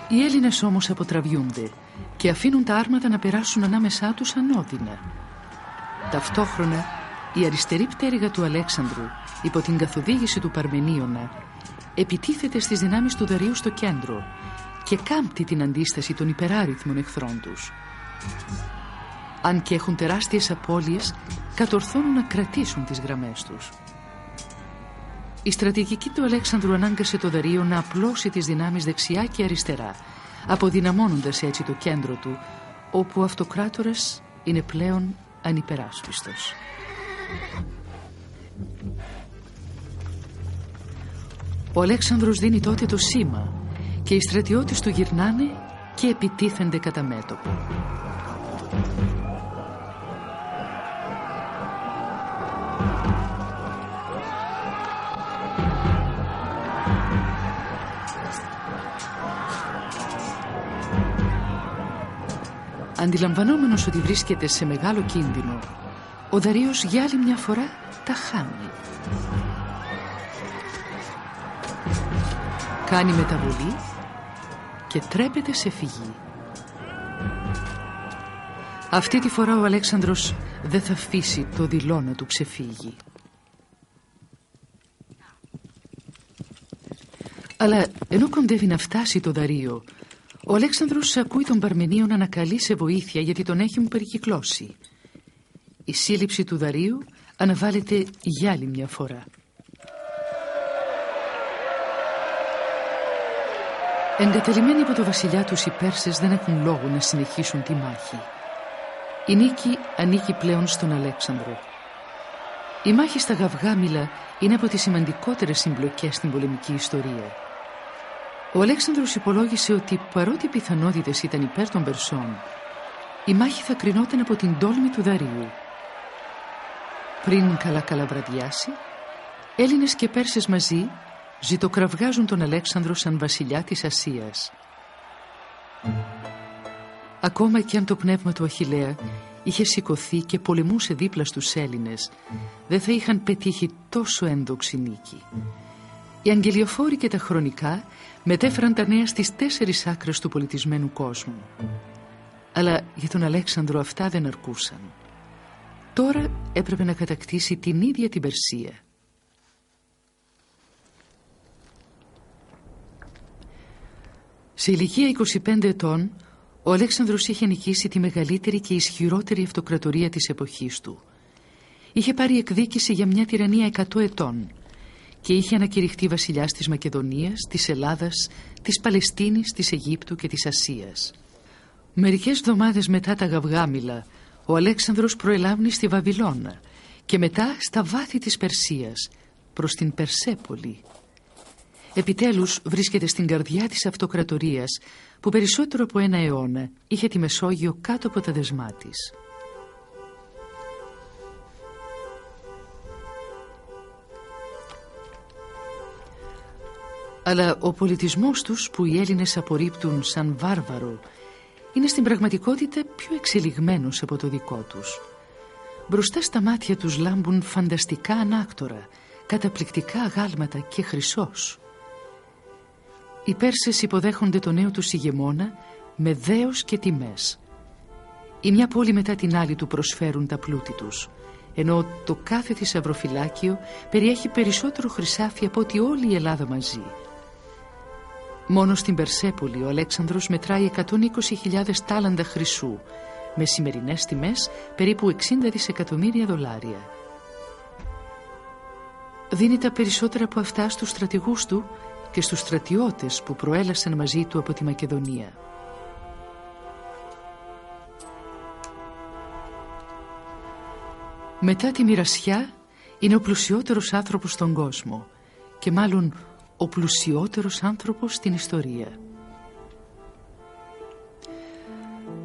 Οι Έλληνες όμως αποτραβιούνται και αφήνουν τα άρματα να περάσουν ανάμεσά τους ανώδυνα. Ταυτόχρονα, η αριστερή πτέρυγα του Αλέξανδρου, υπό την καθοδήγηση του Παρμενίωνα, επιτίθεται στις δυνάμεις του Δαρείου στο κέντρο και κάμπτει την αντίσταση των υπεράριθμων εχθρών τους. Αν και έχουν τεράστιες απώλειες, κατορθώνουν να κρατήσουν τις γραμμές τους. Η στρατηγική του Αλέξανδρου ανάγκασε το Δαρείο να απλώσει τις δυνάμεις δεξιά και αριστερά, αποδυναμώνοντας έτσι το κέντρο του, όπου ο αυτοκράτορας είναι πλέον ανυπεράσπιστος. Ο Αλέξανδρος δίνει τότε το σήμα και οι στρατιώτες του γυρνάνε και επιτίθενται κατά μέτωπο. Αντιλαμβανόμενος ότι βρίσκεται σε μεγάλο κίνδυνο, ο Δαρείος για άλλη μια φορά τα χάνει. Κάνει μεταβολή και τρέπεται σε φυγή. Αυτή τη φορά ο Αλέξανδρος δεν θα αφήσει το δειλό να του ξεφύγει. Αλλά ενώ κοντεύει να φτάσει το Δαρείο, ο Αλέξανδρος ακούει τον Παρμενίωνα να καλεί σε βοήθεια γιατί τον έχουν περικυκλώσει. Η σύλληψη του Δαρείου αναβάλλεται για άλλη μια φορά. Εγκαταλειμμένοι από το βασιλιά τους, οι Πέρσες δεν έχουν λόγο να συνεχίσουν τη μάχη. Η νίκη ανήκει πλέον στον Αλέξανδρο. Η μάχη στα Γαυγάμιλα είναι από τις σημαντικότερες συμπλοκές στην πολεμική ιστορία. Ο Αλέξανδρος υπολόγισε ότι παρότι οι πιθανότητες ήταν υπέρ των Περσών, η μάχη θα κρινόταν από την τόλμη του Δαρείου. Πριν καλά βραδιάσει, Έλληνες και Πέρσες μαζί ζητοκραυγάζουν τον Αλέξανδρο σαν βασιλιά της Ασίας. Ακόμα και αν το πνεύμα του Αχιλλέα είχε σηκωθεί και πολεμούσε δίπλα στους Έλληνες, δεν θα είχαν πετύχει τόσο ένδοξη νίκη. Οι αγγελιοφόροι και τα χρονικά μετέφεραν τα νέα στις 4 άκρες του πολιτισμένου κόσμου. Αλλά για τον Αλέξανδρο αυτά δεν αρκούσαν. Τώρα έπρεπε να κατακτήσει την ίδια την Περσία. Σε ηλικία 25 ετών, ο Αλέξανδρος είχε νικήσει τη μεγαλύτερη και ισχυρότερη αυτοκρατορία της εποχής του. Είχε πάρει εκδίκηση για μια τυραννία 100 ετών και είχε ανακηρυχτεί βασιλιάς της Μακεδονίας, της Ελλάδας, της Παλαιστίνης, της Αιγύπτου και της Ασίας. Μερικές εβδομάδες μετά τα Γαυγάμιλα, ο Αλέξανδρος προελάβνει στη Βαβυλώνα και μετά στα βάθη της Περσίας, προς την Περσέπολη. Επιτέλους βρίσκεται στην καρδιά της αυτοκρατορίας που περισσότερο από 1 αιώνα είχε τη Μεσόγειο κάτω από τα δεσμά της. Αλλά ο πολιτισμός τους, που οι Έλληνες απορρίπτουν σαν βάρβαρο, είναι στην πραγματικότητα πιο εξελιγμένος από το δικό τους. Μπροστά στα μάτια τους λάμπουν φανταστικά ανάκτορα, καταπληκτικά αγάλματα και χρυσός. Οι Πέρσες υποδέχονται το νέο τους ηγεμόνα με δέος και τιμές. Η μια πόλη μετά την άλλη του προσφέρουν τα πλούτη τους, ενώ το κάθε θησαυροφυλάκιο περιέχει περισσότερο χρυσάφι από ότι όλη η Ελλάδα μαζί. Μόνο στην Περσέπολη ο Αλέξανδρος μετράει 120.000 τάλαντα χρυσού, με σημερινές τιμές περίπου 60 δισεκατομμύρια δολάρια. Δίνει τα περισσότερα από αυτά στους στρατηγούς του και στους στρατιώτες που προέλασαν μαζί του από τη Μακεδονία. Μετά τη μοιρασιά είναι ο πλουσιότερος άνθρωπος στον κόσμο και μάλλον ο πλουσιότερος άνθρωπος στην ιστορία.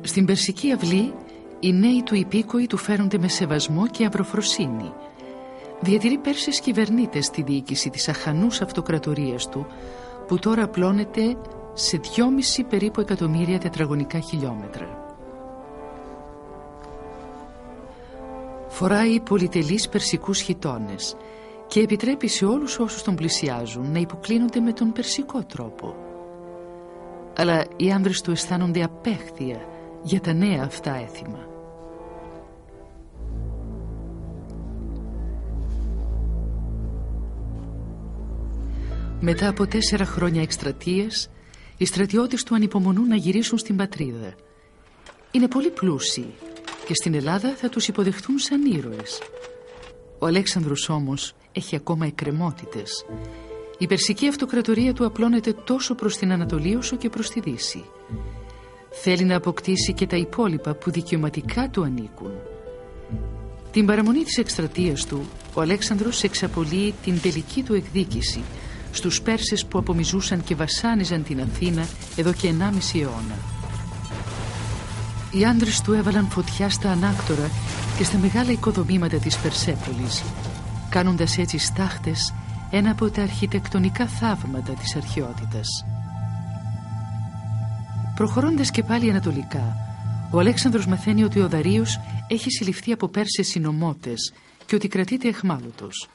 Στην Περσική αυλή οι νέοι του υπήκοοι του φέρονται με σεβασμό και αυροφροσύνη. Διατηρεί Πέρσες κυβερνήτες στη διοίκηση της αχανούς αυτοκρατορίας του, που τώρα απλώνεται σε 2,5 περίπου εκατομμύρια τετραγωνικά χιλιόμετρα. Φοράει πολυτελείς περσικούς χιτώνες και επιτρέπει σε όλους όσους τον πλησιάζουν να υποκλίνονται με τον περσικό τρόπο. Αλλά οι άνδρες του αισθάνονται απέχθεια για τα νέα αυτά έθιμα. Μετά από 4 χρόνια εκστρατείας, οι στρατιώτες του ανυπομονούν να γυρίσουν στην πατρίδα. Είναι πολύ πλούσιοι και στην Ελλάδα θα τους υποδεχτούν σαν ήρωες. Ο Αλέξανδρος όμως έχει ακόμα εκκρεμότητες. Η περσική αυτοκρατορία του απλώνεται τόσο προς την Ανατολή όσο και προς τη Δύση. Θέλει να αποκτήσει και τα υπόλοιπα που δικαιωματικά του ανήκουν. Την παραμονή της εκστρατείας του, ο Αλέξανδρος εξαπολύει την τελική του εκδίκηση στους Πέρσες που απομιζούσαν και βασάνιζαν την Αθήνα εδώ και 1,5 αιώνα. Οι άντρες του έβαλαν φωτιά στα ανάκτορα και στα μεγάλα οικοδομήματα της Περσέπολης, κάνοντας έτσι στάχτες ένα από τα αρχιτεκτονικά θαύματα της αρχαιότητας. Προχωρώντας και πάλι ανατολικά, ο Αλέξανδρος μαθαίνει ότι ο Δαρείος έχει συλληφθεί από Πέρσες συνωμότες και ότι κρατείται εχμάλωτος.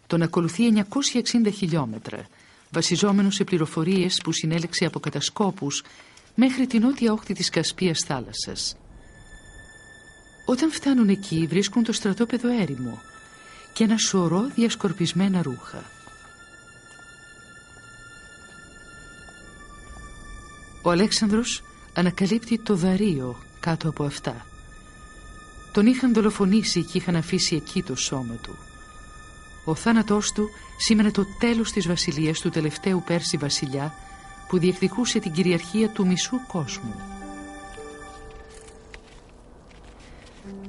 Τον ακολουθεί 960 χιλιόμετρα, βασιζόμενος σε πληροφορίες που συνέλεξε από κατασκόπους μέχρι την νότια όχθη της Κασπίας θάλασσας. Όταν φτάνουν εκεί βρίσκουν το στρατόπεδο έρημο και ένα σωρό διασκορπισμένα ρούχα. Ο Αλέξανδρος ανακαλύπτει το Δαρείο κάτω από αυτά. Τον είχαν δολοφονήσει και είχαν αφήσει εκεί το σώμα του. Ο θάνατός του σήμαινε το τέλος της βασιλείας του τελευταίου Πέρση βασιλιά που διεκδικούσε την κυριαρχία του μισού κόσμου.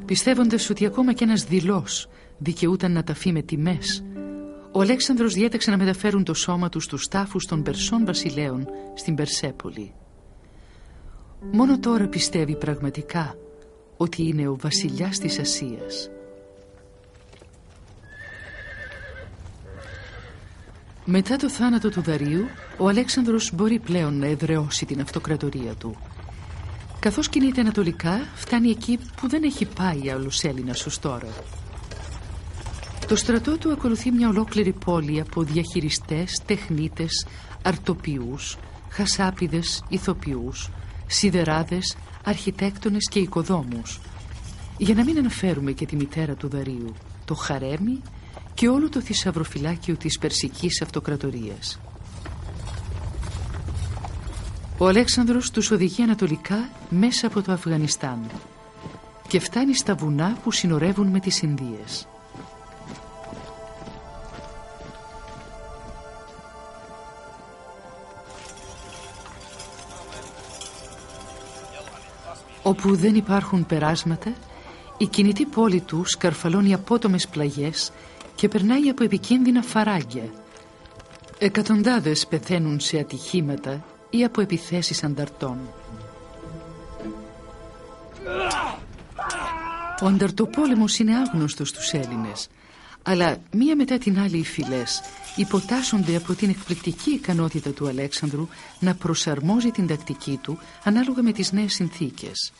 Πιστεύοντας ότι ακόμα κι ένας δειλός δικαιούταν να ταφεί με τιμές, ο Αλέξανδρος διέταξε να μεταφέρουν το σώμα του στους τάφους των Περσών βασιλέων στην Περσέπολη. Μόνο τώρα πιστεύει πραγματικά ότι είναι ο βασιλιάς της Ασίας. Μετά το θάνατο του Δαρείου, ο Αλέξανδρος μπορεί πλέον να εδραιώσει την αυτοκρατορία του. Καθώς κινείται ανατολικά, φτάνει εκεί που δεν έχει πάει άλλος Έλληνας ως τώρα. Το στρατό του ακολουθεί μια ολόκληρη πόλη από διαχειριστές, τεχνίτες, αρτοποιούς, χασάπιδες, ηθοποιούς, σιδεράδες, αρχιτέκτονες και οικοδόμους. Για να μην αναφέρουμε και τη μητέρα του Δαρίου, το Χαρέμι και όλο το θησαυροφυλάκιο της Περσικής Αυτοκρατορίας. Ο Αλέξανδρος τους οδηγεί ανατολικά μέσα από το Αφγανιστάν και φτάνει στα βουνά που συνορεύουν με τις Ινδίες. Όπου δεν υπάρχουν περάσματα, η κινητή πόλη του σκαρφαλώνει απότομες πλαγιές και περνάει από επικίνδυνα φαράγγια. Εκατοντάδες πεθαίνουν σε ατυχήματα ή από επιθέσεις ανταρτών. Ο ανταρτοπόλεμος είναι άγνωστος στους Έλληνες, αλλά μία μετά την άλλη οι φυλές υποτάσσονται από την εκπληκτική ικανότητα του Αλέξανδρου να προσαρμόζει την τακτική του ανάλογα με τις νέες συνθήκες.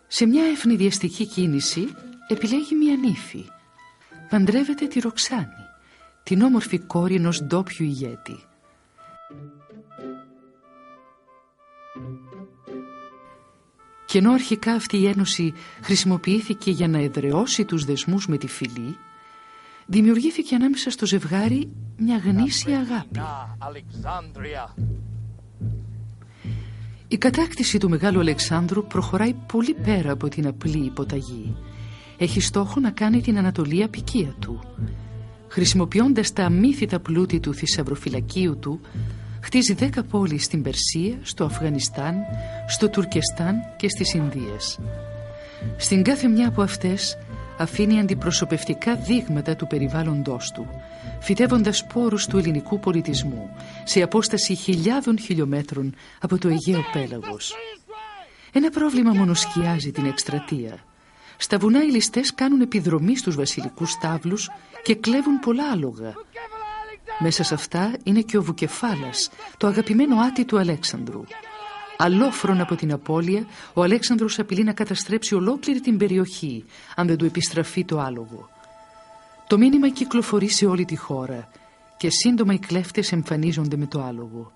Σε μια ευνηδιαστική κίνηση επιλέγει μια νύφη. Παντρεύεται τη Ροξάνη, την όμορφη κόρη ενός ντόπιου ηγέτη. Και ενώ αρχικά αυτή η ένωση χρησιμοποιήθηκε για να εδραιώσει τους δεσμούς με τη φυλή, δημιουργήθηκε ανάμεσα στο ζευγάρι μια γνήσια αγάπη. Η κατάκτηση του Μεγάλου Αλεξάνδρου προχωράει πολύ πέρα από την απλή υποταγή. Έχει στόχο να κάνει την Ανατολή απικία του. Χρησιμοποιώντας τα αμύθιτα πλούτη του θησαυροφυλακίου του, χτίζει 10 πόλεις στην Περσία, στο Αφγανιστάν, στο Τουρκεστάν και στις Ινδίες. Στην κάθε μια από αυτές αφήνει αντιπροσωπευτικά δείγματα του περιβάλλοντός του, φυτεύοντας σπόρους του ελληνικού πολιτισμού σε απόσταση χιλιάδων χιλιόμετρων από το Αιγαίο πέλαγος. Ένα πρόβλημα μονοσκιάζει την εκστρατεία. Στα βουνά οι ληστές κάνουν επιδρομή στους βασιλικούς στάβλους και κλέβουν πολλά άλογα. Μέσα σε αυτά είναι και ο Βουκεφάλας, το αγαπημένο άτι του Αλέξανδρου. Αλόφρον από την απώλεια, ο Αλέξανδρος απειλεί να καταστρέψει ολόκληρη την περιοχή αν δεν του επιστραφεί το άλογο. Το μήνυμα κυκλοφορεί σε όλη τη χώρα και σύντομα οι κλέφτες εμφανίζονται με το άλογο.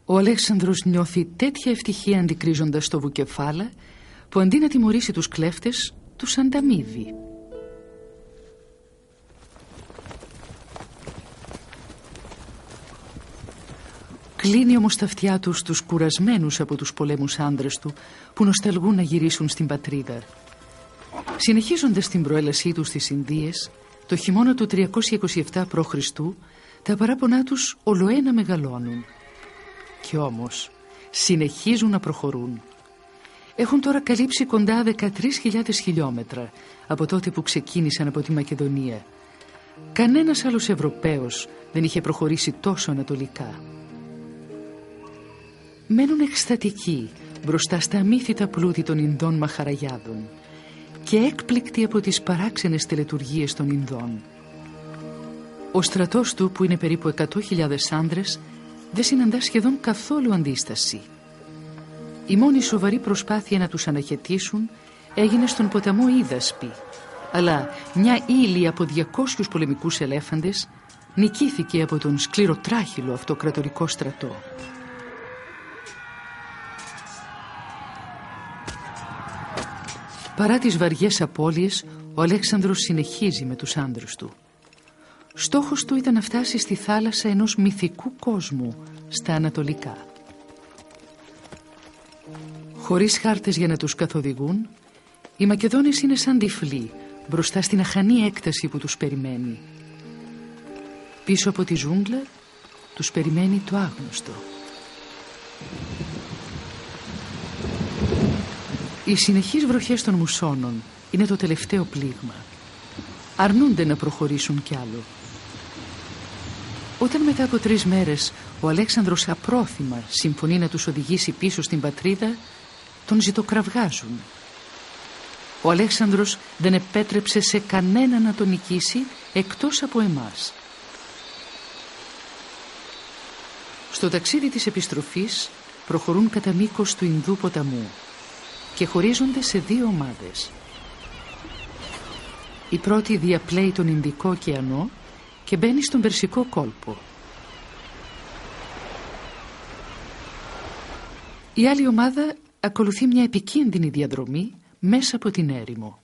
Ο Αλέξανδρος νιώθει τέτοια ευτυχία αντικρίζοντας το Βουκεφάλα που αντί να τιμωρήσει τους κλέφτες, τους ανταμείβει. Κλείνει όμως τα αυτιά τους τους κουρασμένους από τους πολέμους άντρες του που νοσταλγούν να γυρίσουν στην πατρίδα. Συνεχίζοντας την προέλασή τους στις Ινδίες, το χειμώνα του 327 π.Χ. τα παράπονά τους ολοένα μεγαλώνουν. Κι όμως συνεχίζουν να προχωρούν. Έχουν τώρα καλύψει κοντά 13.000 χιλιόμετρα από τότε που ξεκίνησαν από τη Μακεδονία. Κανένας άλλος Ευρωπαίος δεν είχε προχωρήσει τόσο ανατολικά. Μένουν εκστατικοί μπροστά στα αμύθιτα πλούτη των Ινδών μαχαραγιάδων και έκπληκτοι από τις παράξενες τελετουργίες των Ινδών. Ο στρατός του, που είναι περίπου 100.000 άνδρες, δεν συναντά σχεδόν καθόλου αντίσταση. Η μόνη σοβαρή προσπάθεια να τους αναχαιτήσουν έγινε στον ποταμό Ίδασπη, αλλά μια ύλη από 200 πολεμικούς ελέφαντες νικήθηκε από τον σκληροτράχυλο αυτοκρατορικό στρατό. Παρά τις βαριές απώλειες, ο Αλέξανδρος συνεχίζει με τους άντρες του. Στόχος του ήταν να φτάσει στη θάλασσα ενός μυθικού κόσμου στα ανατολικά. Χωρίς χάρτες για να τους καθοδηγούν, οι Μακεδόνες είναι σαν τυφλοί μπροστά στην αχανή έκταση που τους περιμένει. Πίσω από τη ζούγκλα τους περιμένει το άγνωστο. Οι συνεχείς βροχές των μουσώνων είναι το τελευταίο πλήγμα. Αρνούνται να προχωρήσουν κι άλλο. Όταν μετά από 3 μέρες ο Αλέξανδρος απρόθυμα συμφωνεί να τους οδηγήσει πίσω στην πατρίδα, τον ζητοκραυγάζουν. Ο Αλέξανδρος δεν επέτρεψε σε κανένα να τον νικήσει εκτός από εμάς. Στο ταξίδι της επιστροφής, προχωρούν κατά μήκος του Ινδού ποταμού και χωρίζονται σε δύο ομάδες. Η πρώτη διαπλέει τον Ινδικό ωκεανό και μπαίνει στον Περσικό κόλπο. Η άλλη ομάδα ακολουθεί μια επικίνδυνη διαδρομή μέσα από την έρημο.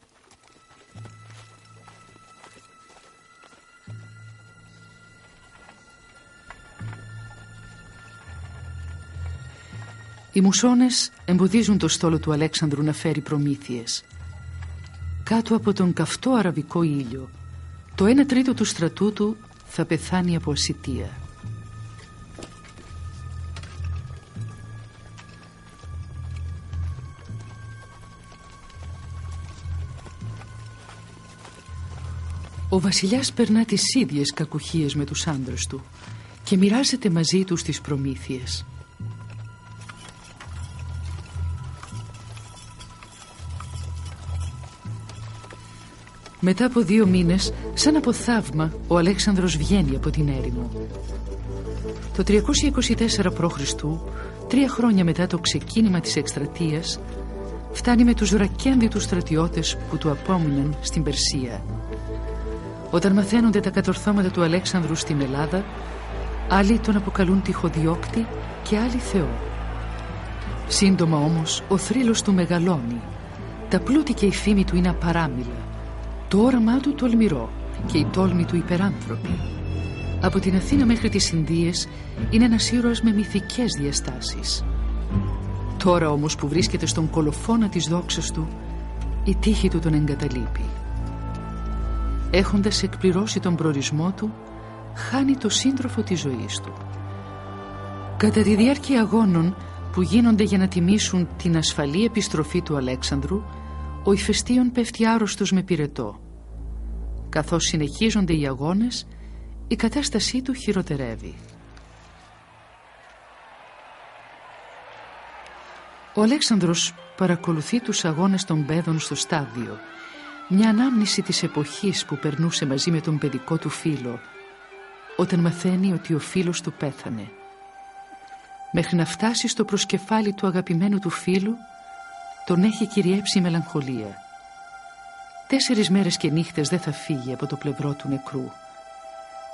Οι μουσώνες εμποδίζουν το στόλο του Αλέξανδρου να φέρει προμήθειες. Κάτω από τον καυτό αραβικό ήλιο, το 1/3 του στρατού του θα πεθάνει από ασιτεία. Ο βασιλιάς περνά τις ίδιες κακουχίες με τους άντρες του και μοιράζεται μαζί τους τις προμήθειες. Μετά από 2 μήνες, σαν από θαύμα, ο Αλέξανδρος βγαίνει από την έρημο. Το 324 π.Χ., 3 χρόνια μετά το ξεκίνημα της εκστρατείας, φτάνει με τους ρακένδυτους στρατιώτες που του απόμειναν στην Περσία. Όταν μαθαίνονται τα κατορθώματα του Αλέξανδρου στην Ελλάδα, άλλοι τον αποκαλούν τυχοδιώκτη και άλλοι Θεό. Σύντομα όμως ο θρύλος του μεγαλώνει. Τα πλούτη και η φήμη του είναι απαράμιλα. Το όραμά του τολμηρό και η τόλμη του υπεράνθρωπη. Από την Αθήνα μέχρι τις Ινδίες είναι ένας ήρωας με μυθικές διαστάσεις. Τώρα όμως που βρίσκεται στον κολοφόνα της δόξας του, η τύχη του τον εγκαταλείπει. Έχοντας εκπληρώσει τον προορισμό του, χάνει το σύντροφο της ζωής του. Κατά τη διάρκεια αγώνων που γίνονται για να τιμήσουν την ασφαλή επιστροφή του Αλέξανδρου, ο Ηφαιστίων πέφτει άρρωστος με πυρετό. Καθώς συνεχίζονται οι αγώνες, η κατάστασή του χειροτερεύει. Ο Αλέξανδρος παρακολουθεί τους αγώνες των παιδών στο στάδιο, μια ανάμνηση της εποχής που περνούσε μαζί με τον παιδικό του φίλο, όταν μαθαίνει ότι ο φίλος του πέθανε. Μέχρι να φτάσει στο προσκεφάλι του αγαπημένου του φίλου, τον έχει κυριέψει η μελαγχολία. 4 μέρες και νύχτες δεν θα φύγει από το πλευρό του νεκρού.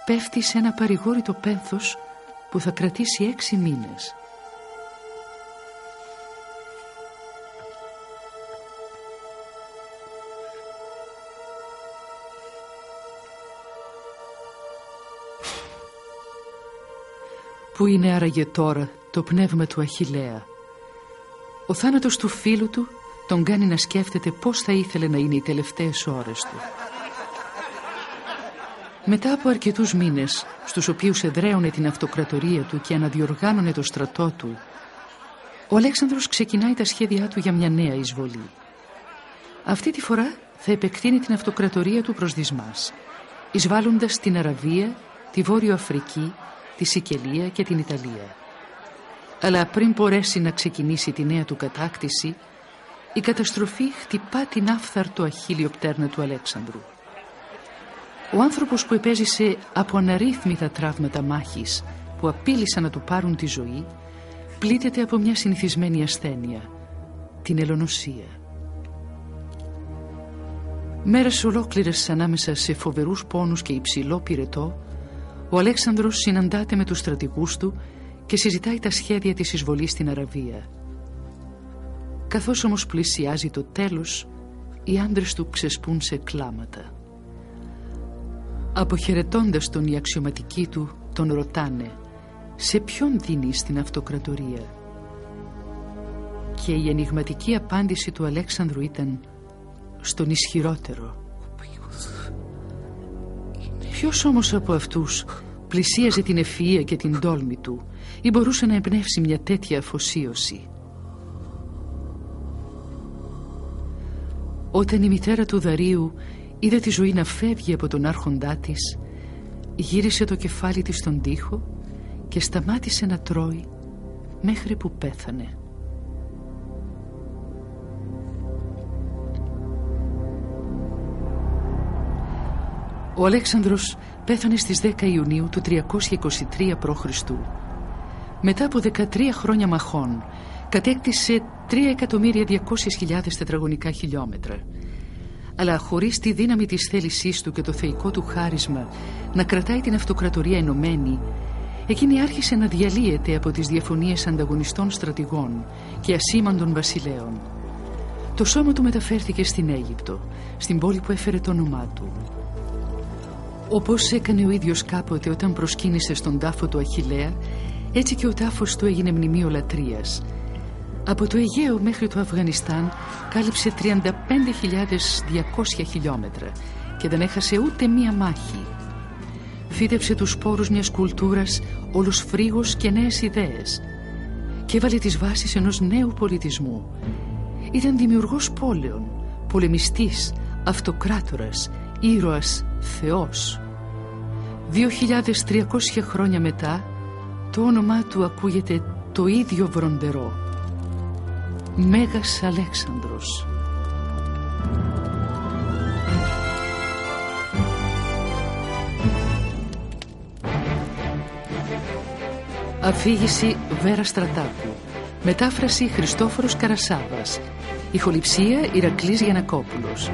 Πέφτει σε ένα παρηγόρητο πένθος που θα κρατήσει 6 μήνες. Πού είναι άραγε τώρα το πνεύμα του Αχιλλέα? Ο θάνατος του φίλου του τον κάνει να σκέφτεται πώς θα ήθελε να είναι οι τελευταίες ώρες του. Μετά από αρκετούς μήνες, στους οποίους εδραίωνε την αυτοκρατορία του και αναδιοργάνωνε το στρατό του, ο Αλέξανδρος ξεκινάει τα σχέδιά του για μια νέα εισβολή. Αυτή τη φορά θα επεκτείνει την αυτοκρατορία του προς δυσμάς, εισβάλλοντας την Αραβία, τη Βόρειο Αφρική, τη Σικελία και την Ιταλία. Αλλά πριν μπορέσει να ξεκινήσει τη νέα του κατάκτηση, η καταστροφή χτυπά την άφθαρτο αχίλλιο πτέρνα του Αλέξανδρου. Ο άνθρωπος που επέζησε από αναρρύθμιτα τραύματα μάχης που απείλησαν να του πάρουν τη ζωή, πλήττεται από μια συνηθισμένη ασθένεια, την ελονοσία. Μέρες ολόκληρες ανάμεσα σε φοβερούς πόνους και υψηλό πυρετό, ο Αλέξανδρος συναντάται με τους στρατηγούς του και συζητάει τα σχέδια της εισβολής στην Αραβία. Καθώς όμως πλησιάζει το τέλος, οι άντρες του ξεσπούν σε κλάματα. Αποχαιρετώντας τον οι αξιωματικοί του τον ρωτάνε σε ποιον δίνεις την αυτοκρατορία. Και η ενιγματική απάντηση του Αλέξανδρου ήταν στον ισχυρότερο. Ποιος όμως από αυτούς πλησίαζε την ευφυΐα και την τόλμη του ή μπορούσε να εμπνεύσει μια τέτοια αφοσίωση? Όταν η μητέρα του Δαρίου είδε τη ζωή να φεύγει από τον άρχοντά της, γύρισε το κεφάλι της στον τοίχο και σταμάτησε να τρώει μέχρι που πέθανε. Ο Αλέξανδρος πέθανε στις 10 Ιουνίου του 323 π.Χ. Μετά από 13 χρόνια μαχών, κατέκτησε 3.200.000 τετραγωνικά χιλιόμετρα. Αλλά χωρίς τη δύναμη της θέλησής του και το θεϊκό του χάρισμα να κρατάει την αυτοκρατορία ενωμένη, εκείνη άρχισε να διαλύεται από τις διαφωνίες ανταγωνιστών στρατηγών και ασήμαντων βασιλέων. Το σώμα του μεταφέρθηκε στην Αίγυπτο, στην πόλη που έφερε το όνομά του. Όπως έκανε ο ίδιος κάποτε όταν προσκύνησε στον τάφο του Αχιλλέα, έτσι και ο τάφος του έγινε μνημείο λατρείας. Από το Αιγαίο μέχρι το Αφγανιστάν κάλυψε 35.200 χιλιόμετρα και δεν έχασε ούτε μία μάχη. Φύτεψε τους σπόρους μιας κουλτούρας όλος φρίγος και νέες ιδέες και έβαλε τις βάσεις ενός νέου πολιτισμού. Ήταν δημιουργός πόλεων, πολεμιστής, αυτοκράτορας, ήρωας, θεός. 2.300 χρόνια μετά, το όνομά του ακούγεται το ίδιο βροντερό. Μέγας Αλέξανδρος. Αφήγηση Βέρα Στρατάκου. Μετάφραση Χριστόφορος Καρασάβας. Ηχοληψία Ηρακλής Γιαννακόπουλος.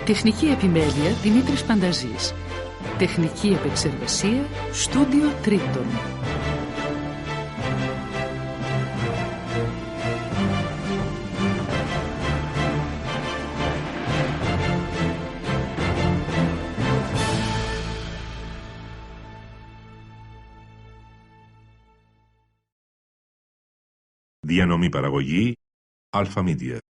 Τεχνική επιμέλεια Δημήτρης Πανταζής. Τεχνική επεξεργασία Στούντιο Τρίτον. Διανομή παραγωγή Αλφα Μίδια.